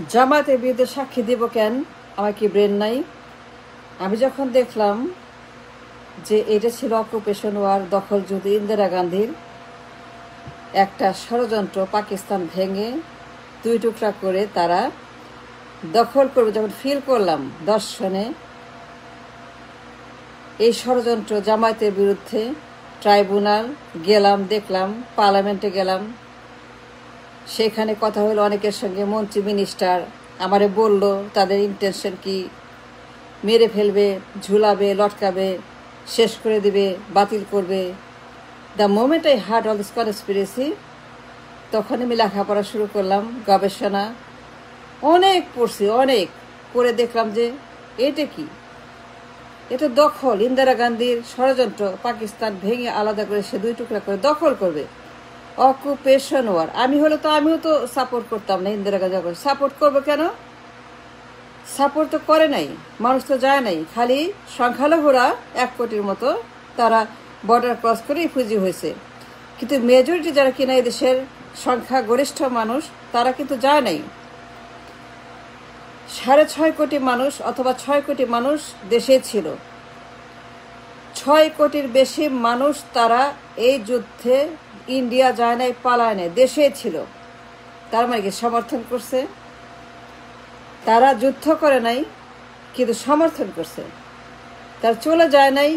জামায়াতের বিরুদ্ধে সাক্ষী দিব কেন? আমার কি ব্রেন নাই? আমি যখন দেখলাম যে এটা ছিল অকুপেশন ওয়ার, দখল যুদ্ধ, ইন্দিরা গান্ধীর একটা ষড়যন্ত্র, পাকিস্তান ভেঙে দুই টুকরা করে তারা দখল করবে, যখন ফিল করলাম দর্শনে এই ষড়যন্ত্র জামায়াতের বিরুদ্ধে, ট্রাইব্যুনাল গেলাম, দেখলাম, পার্লামেন্টে গেলাম, সেখানে কথা হলো অনেকের সঙ্গে, মন্ত্রী মিনিস্টার আমারে বলল তাদের ইন্টেনশন কি, মেরে ফেলবে, ঝুলাবে, লটকাবে, শেষ করে দিবে, বাতিল করবে। The moment I hard all this conspiracy, তখন আমি লেখাপড়া শুরু করলাম, গবেষণা অনেক পড়ছি, অনেক পড়ে দেখলাম যে এটা কি, এটা দখল, ইন্দিরা গান্ধীর ষড়যন্ত্র, পাকিস্তান ভেঙে আলাদা করে সে দুই টুকরা করে দখল করবে, অকুপেশন ওয়ার। আমিও তো সাপোর্ট করতাম না ইন্দিরা গান্ধী। সাপোর্ট করবো কেন? সাপোর্ট তো করে নাই, মানুষ তো যায় নাই, খালি সংখ্যালঘুরা 1 কোটির মতো তারা বর্ডার ক্রস করে রিফিউজি হয়েছে, কিন্তু মেজরিটি যারা কিনা এই দেশের সংখ্যাগরিষ্ঠ মানুষ তারা কিন্তু যায় নাই। 6.5 কোটি মানুষ অথবা 6 কোটি মানুষ দেশে ছিল, 6 কোটির বেশি মানুষ তারা এই যুদ্ধে ইন্ডিয়া যায় নাই, পালায় নাই, দেশে ছিল। তার মানে কি সমর্থন করছে? তারা যুদ্ধ করে নাই কিন্তু সমর্থন করছে। তারা চলে যায় নাই,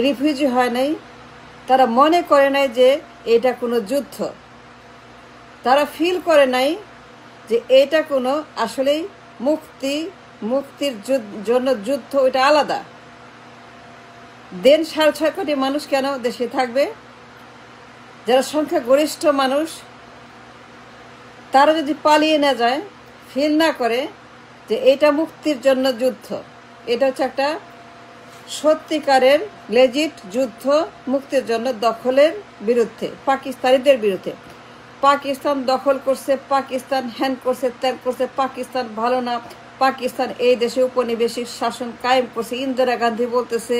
রিফিউজি হয় নাই, তারা মনে করে নাই যে এটা কোনো যুদ্ধ, তারা ফিল করে নাই যে এটা কোনো আসলেই মুক্তির জন্য যুদ্ধ, ওইটা আলাদা। দেন 6.5 কোটি মানুষ কেন দেশে থাকবে? যারা সংখ্যাগরিষ্ঠ মানুষ তারা যদি পালিয়ে না যায়, ফিল না করে যে এটা মুক্তির জন্য যুদ্ধ, এটা হচ্ছে একটা সত্যিকারের লেজিট যুদ্ধ, মুক্তির জন্য, দখলের বিরুদ্ধে, পাকিস্তানিদের বিরুদ্ধে। পাকিস্তান দখল করছে, পাকিস্তান হ্যান করছে, ত্যাগ করছে, পাকিস্তান ভালো না, পাকিস্তান এই দেশে উপনিবেশিক শাসন কায়েম করছে। ইন্দিরা গান্ধী বলতেছে,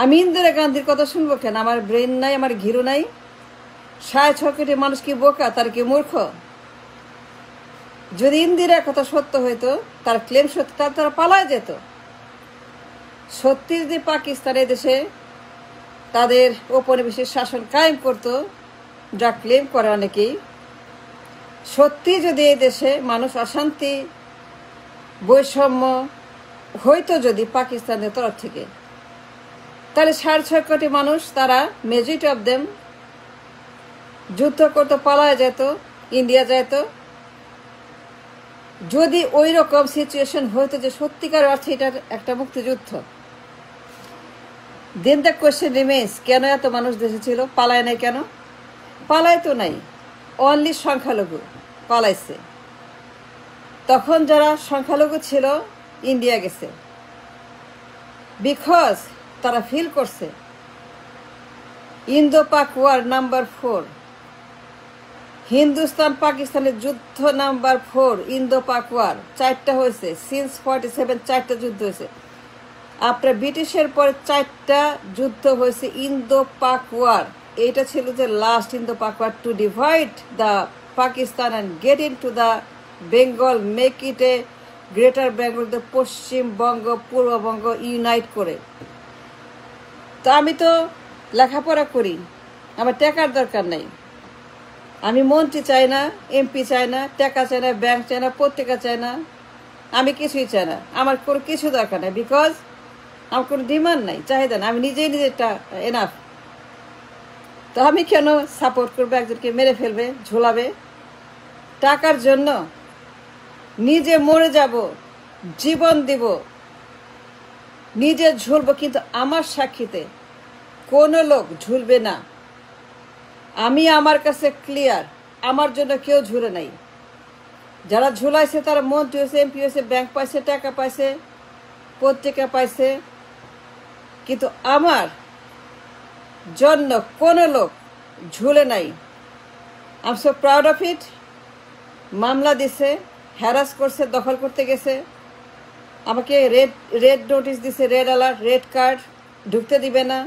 আমি ইন্দিরা গান্ধীর কথা শুনবো কেন? আমার ব্রেন নাই, আমার ঘিরু নাই? 6.5 কোটি মানুষ কি বোকা? তার কি মূর্খ? যদি ইন্দিরার কথা সত্য হইতো, তার ক্লেম সত্য, তারা পালায় যেত। সত্যি যদি পাকিস্তান এই দেশে তাদের ঔপনিবেশিক শাসন কায়েম করতো, যা ক্লেম করে অনেকেই, সত্যি যদি এই দেশে মানুষ অশান্তি, বৈষম্য হইতো যদি পাকিস্তানের তরফ থেকে, তাহলে 6.5 কোটি মানুষ, তারা মেজরিটি অফ দেম যুদ্ধ করতো, পালায় যেত, ইন্ডিয়া যেত। যদি ওই রকম সিচুয়েশন হইতো যে সত্যিকার অর্থে এটা একটা মুক্তিযুদ্ধ, দেন দ্য কোয়েশ্চেন রিমেইন্স, কেন এত মানুষ দেশে ছিল? পালায় নাই কেন? পালায় তো নাই, অনলি সংখ্যালঘু পালাইছে। তখন যারা সংখ্যালঘু ছিল ইন্ডিয়া গেছে, বিকজ তারা ফিল করছে Indo Pak war number 4, Hindustan পাকিস্তানের যুদ্ধ নাম্বার 4, ইন্দো পাক ওয়ার 4টা হয়েছে, সিন্স 47 4টা যুদ্ধ হয়েছে। আপনার ব্রিটিশের পরে 4টা যুদ্ধ হয়েছে ইন্দো পাক ওয়ার। এটা ছিল যে last Indo Pak war, to divide the Pakistan and get into the Bengal, make it a greater Bengal, Paschimbanga Purbabanga unite করে। তো আমি তো লেখাপড়া করি, আমার টাকার দরকার নাই, আমি মন্ত্রী চাই না, এমপি চাই না, টাকা চাই না, ব্যাংক চাই না, পত্রিকা চাই না, আমি কিছুই চাই না, আমার কোনো কিছু দরকার নাই, বিকজ আমার কোনো ডিমান্ড নাই, চাহিদা না, আমি নিজেরটা এনাফ। তো আমি কেন সাপোর্ট করবো একজনকে মেরে ফেলবে, ঝোলাবে টাকার জন্য? নিজে মরে যাব, জীবন দিব, নিজে ঝুলবো, কিন্তু আমার সাক্ষীতে কোনো লোক ঝুলবে না। আমি আমার কাছে ক্লিয়ার, আমার জন্য কেউ ঝুলে নাই। যারা ঝুলাইছে তারা মন্ত্রী হয়েছে, এমপি হয়েছে, ব্যাংক পাইছে, টাকা পাইছে, পত্রিকা পাইছে, কিন্তু আমার জন্য কোনো লোক ঝুলে নাই। I am so proud of it. মামলা দিছে, হ্যারাস করছে, দখল করতে গেছে, আমাকে রেড নোটিশ দিছে, রেড অ্যালার্ট, রেড কার্ড, ঢুকতে দিবে না,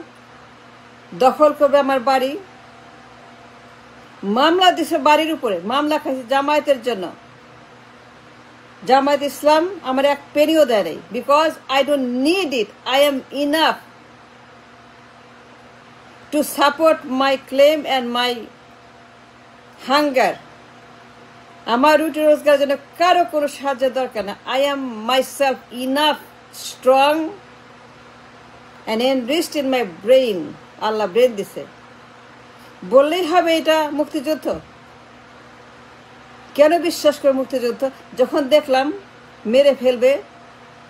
দখল করবে আমার বাড়ি। মামলা দিছে বাড়ির উপরে, মামলা খাইছে জামায়াতের জন্য, জামায়াত ইসলাম আমার এক পেনিও দেয় নাই, because I don't need it. I am enough to support my claim and my hunger. আমার রুটি রোজগারের জন্য কারো কোনো সাহায্যের দরকার না। I am myself enough strong and enriched in my brain. Allah brain দিছে, বললেই হবে এটা মুক্তিযুদ্ধ। কেন বিশ্বাস করে মুক্তিযুদ্ধ? যখন দেখলাম মেরে ফেলবে,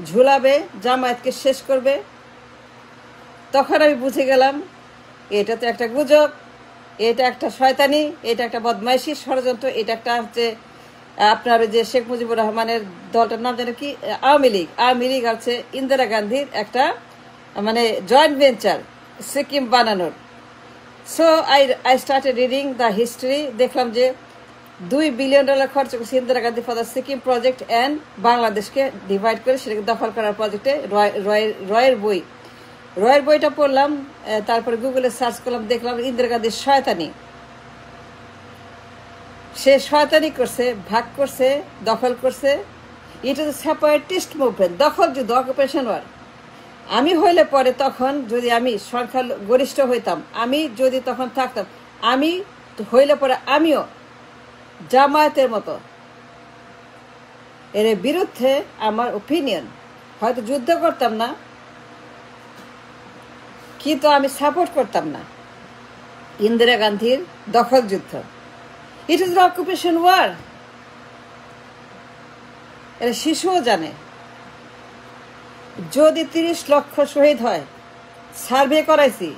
ঝুলাবে, জামায়াতকে শেষ করবে, তখন আমি বুঝে গেলাম এটা তো একটা গুজব, এটা একটা শয়তানি, এটা একটা বদমাইশি ষড়যন্ত্র, এটা একটা হচ্ছে আপনার যে শেখ মুজিবুর রহমানের দলটার নাম জানে কি, আওয়ামী লীগ। আওয়ামী লীগ আছে ইন্দিরা গান্ধীর একটা মানে জয়েন্ট ভেঞ্চার সিকিম বানানোর। So I started reading the history. দেখলাম যে $2 বিলিয়ন খরচ করছে Indira Gandhi for the Sikkim project and বাংলাদেশকে ডিভাইড করে সেটাকে দখল করার প্রজেক্টে। রয়ের বইটা পড়লাম, তারপরে গুগলে সার্চ করলাম, দেখলাম ইন্দিরা গান্ধীর শয়তানি। সে শয়তানি করছে, ভাগ করছে, দখল করছে। ইট ইজ সেপারেটিস্ট মুভমেন্ট, দখল যুদ্ধ, অকুপেশন ওয়ার। আমি হইলে পরে তখন যদি আমি সংখ্যা গরিষ্ঠ হইতাম, আমি যদি তখন থাকতাম, আমি হইলে পরে আমিও জামায়াতের মতো এর বিরুদ্ধে আমার ওপিনিয়ন, হয়তো যুদ্ধ করতাম না, কিন্তু আমি সাপোর্ট করতাম না ইন্দিরা গান্ধীর দখল যুদ্ধ। It is the occupation war. এরা শিশুও জানে। যদি 30 লক্ষ শহীদ হয়, সার্ভে করাইছি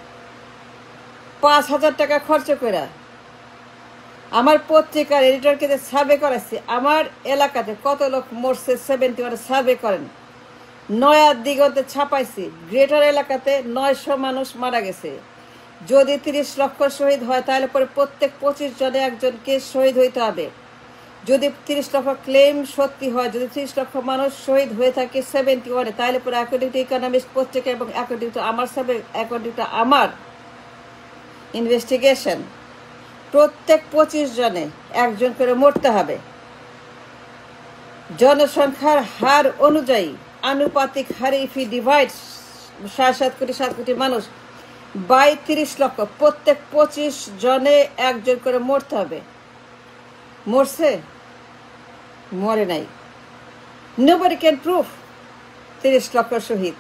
5,000 টাকা খরচ করে, আমার পত্রিকার এডিটরকে সার্ভে করাইছি আমার এলাকাতে কত লোক মরছে 71 সার্ভে করেন। নয়া দিগন্তে ছাপাইছি, গ্রেটার এলাকাতে 900 মানুষ মারা গেছে। যদি 30 লক্ষ শহীদ হয় তাহলে পরে প্রত্যেক 25 জনে একজনকে শহীদ হইতে হবে। যদি 30 লক্ষ ক্লেম সত্যি হয়, যদি 30 লক্ষ মানুষ শহীদ হয়ে থাকে 71-এ, তাহলে পরে অ্যাকর্ডিং টু ইকোনমিস্ট পত্রিকা এবং অ্যাকর্ডিং টু আমার সার্ভে, অ্যাকর্ডিং টু আমার ইনভেস্টিগেশন, প্রত্যেক 25 জনে একজন করে মরতে হবে। জনসংখ্যার হার অনুযায়ী আনুপাতিক হারে ইফ ইউ ডিভাইড 7 কোটি মানুষ বাই 30 লক্ষ, প্রত্যেক 25 জনে একজন করে মরতে হবে। মরছে? মরে নাই। নোবডি ক্যান প্রুফ 30 লক্ষ শহীদ।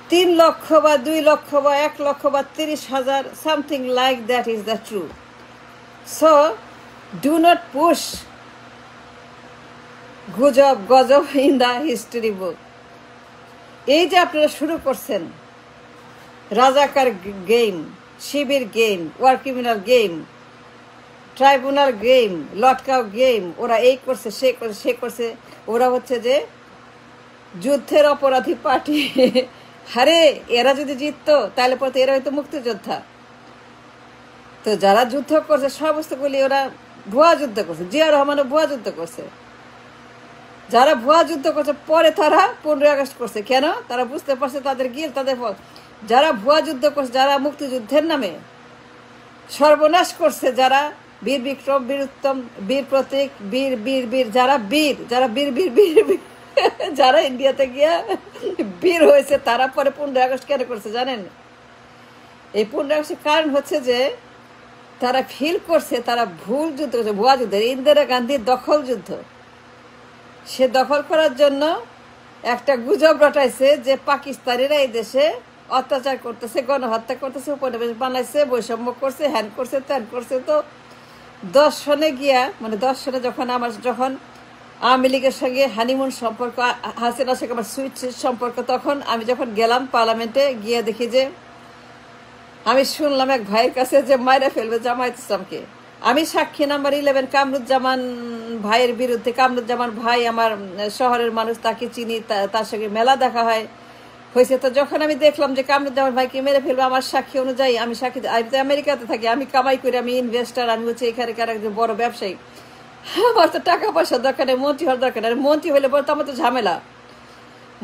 3 লক্ষ বা 2 লক্ষ বা 1 লক্ষ বা 30,000, something like that is the true. So do not push গুজব গজব ইন দ্য হিস্টরি বুক। এই যে আপনারা শুরু করছেন রাজাকার game, Shibir game, war criminal game, tribunal game, লটকাও গেম, ওরা এই করছে, সে করছে, সে করছে, ওরা হচ্ছে যে যুদ্ধের অপরাধী পার্টি। আরে এরা যদি জিততো তাহলে পরে এরা হয়তো মুক্তিযোদ্ধা। তো যারা যুদ্ধ করছে সমস্তগুলি ওরা ভুয়া যুদ্ধ করছে। জিয়া রহমানও ভুয়া যুদ্ধ করছে। যারা ভুয়া যুদ্ধ করছে পরে তারা 15 আগস্ট করছে। কেন? তারা বুঝতে পারছে তাদের গিল, তাদের ফল। যারা ভুয়া যুদ্ধ করছে, যারা মুক্তিযুদ্ধের নামে সর্বনাশ করছে, যারা বীর বিক্রম, বীর উত্তম, বীর প্রতীক, বীর বীর বীর, যারা বীর, যারা বীর বীর বীর বীর, যারা ইন্ডিয়াতে গিয়া বীর হয়েছে, তারা পরে 15 আগস্ট কেন করছে জানেন? এই 15 আগস্টের কারণ হচ্ছে যে তারা ফিল করছে তারা ভুল যুদ্ধ করছে, ভুয়া যুদ্ধ। ইন্দিরা গান্ধীর দখল যুদ্ধ, সে দখল করার জন্য একটা গুজব রটাইছে যে পাকিস্তানিরা এই দেশে অত্যাচার করতেছে, গণহত্যা করতেছে, উপনিবেশ বানাইছে, বৈষম্য করছে, হ্যান করছে, ত্যান করছে। তো 10 সনে গিয়া, মানে 10 সনে যখন আওয়ামী লীগের সঙ্গে হানিমুন সম্পর্ক, হাসিনার সঙ্গে আমার সুইট সম্পর্ক, তখন আমি যখন গেলাম পার্লামেন্টে, গিয়ে দেখি যে আমি শুনলাম এক ভাইয়ের কাছে যে মাইরা ফেলবে জামায়াত ইসলামকে। আমি সাক্ষী নাম্বার 11 কামরুজ্জামান ভাইয়ের বিরুদ্ধে। কামরুজ্জামান ভাই আমার শহরের মানুষ, তাকে চিনি, তার সঙ্গে মেলা দেখা হয়েছে। তো যখন আমি দেখলাম যে কামরুজ্জামান ভাইকে মেরে ফেলবে, আমার সাক্ষী অনুযায়ী, আমি সাক্ষী, আমি তো আমেরিকাতে থাকি, আমি কামাই করি, আমি ইনভেস্টার, আমি হচ্ছে এখানকার একজন বড় ব্যবসায়ী, আমার তো টাকা পয়সার দরকার নেই, মন্ত্রী হওয়ার দরকার নেই। মন্ত্রী হলে পরে তো আমার তো ঝামেলা।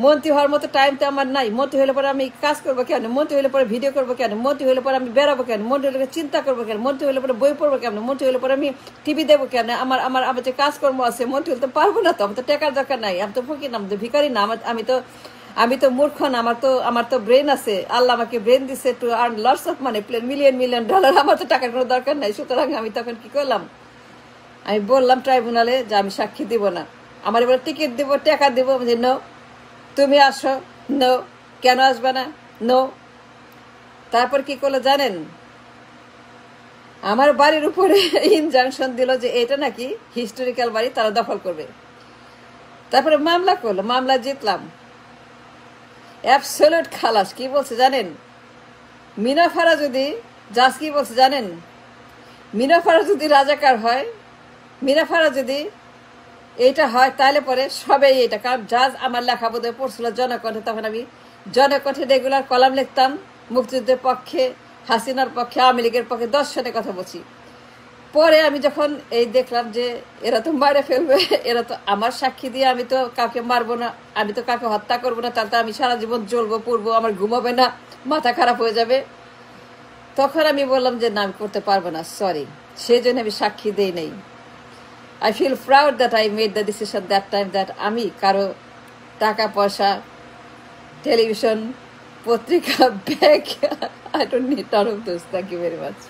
মন্ত্রী হওয়ার মতো টাইম তো আমার নাই। মন্ত্রী হলে পরে আমি কাজ করবো কেন? মন্ত্রী হলে পরে ভিডিও করবো কেন? মন্ত্রী হলে পরে আমি বেরোবো কেন? মন্ত্রী হলে চিন্তা করবো কেন? মন্ত্রী হলে পরে বই পড়বো কেন? মন্ত্রী হলে পরে আমি টিভি দেবো কেন? আমার আমার আমার যে কাজকর্ম আছে, মন্ত্রী হলে তো পারবো না। তো আমার তো টাকার দরকার নাই, আমি তো ফকির না, আমি তো ভিখারি না। আমি তো মূর্খ না, আমার তো ব্রেন আছে। আল্লাহ আমাকে ব্রেন দিছে to earn lots of money, million dollar. আমার তো টাকার কোনো দরকার নাই। সুতরাং আমি তখন কি করলাম, আমি বললাম ট্রাইব্যুনালে যে আমি সাক্ষী দিব না। আমার এবার টিকিট দিব, টাকা দিব, যে নো তুমি আসো, নো কেন আসবে না, নো। তারপর কি করলো জানেন, আমার বাড়ির উপরে ইনজাংশন দিল যে এটা নাকি হিস্টোরিক্যাল বাড়ি, তারা দখল করবে। তারপরে মামলা করলো, মামলা জিতলাম। অ্যাবসলিউট খালাস। কি বলছে জানেন, মিনাফারা যদি জাজ কি বলছে জানেন, মিনাফারা যদি রাজাকার হয়, মিনাফারা যদি এইটা হয়, তাহলে পরে সবাই এটা। কারণ জাজ আমার লেখা বোধহয় পড়ছিল জনকণ্ঠে, তখন আমি জনকণ্ঠে রেগুলার কলাম লিখতাম মুক্তিযুদ্ধের পক্ষে, হাসিনার পক্ষে, আওয়ামী লীগের পক্ষে দর্শনের কথা বলছি। পরে আমি যখন এই দেখলাম যে এরা তো মারে ফেলবে, এরা তো আমার সাক্ষী দিয়ে, আমি তো কাউকে মারবো না, আমি তো কাউকে হত্যা করবো না, তাহলে তো আমি সারা জীবন জ্বলবো পুড়বো, আমার ঘুমাবে না, মাথা খারাপ হয়ে যাবে। তখন আমি বললাম যে না, আমি করতে পারবো না, সরি। সেই জন্য আমি সাক্ষী দেই নেই। I feel proud that I made the decision that time that আমি কারো টাকা পয়সা, টেলিভিশন, পত্রিকা, bag, I don't need all of those. Thank you very much.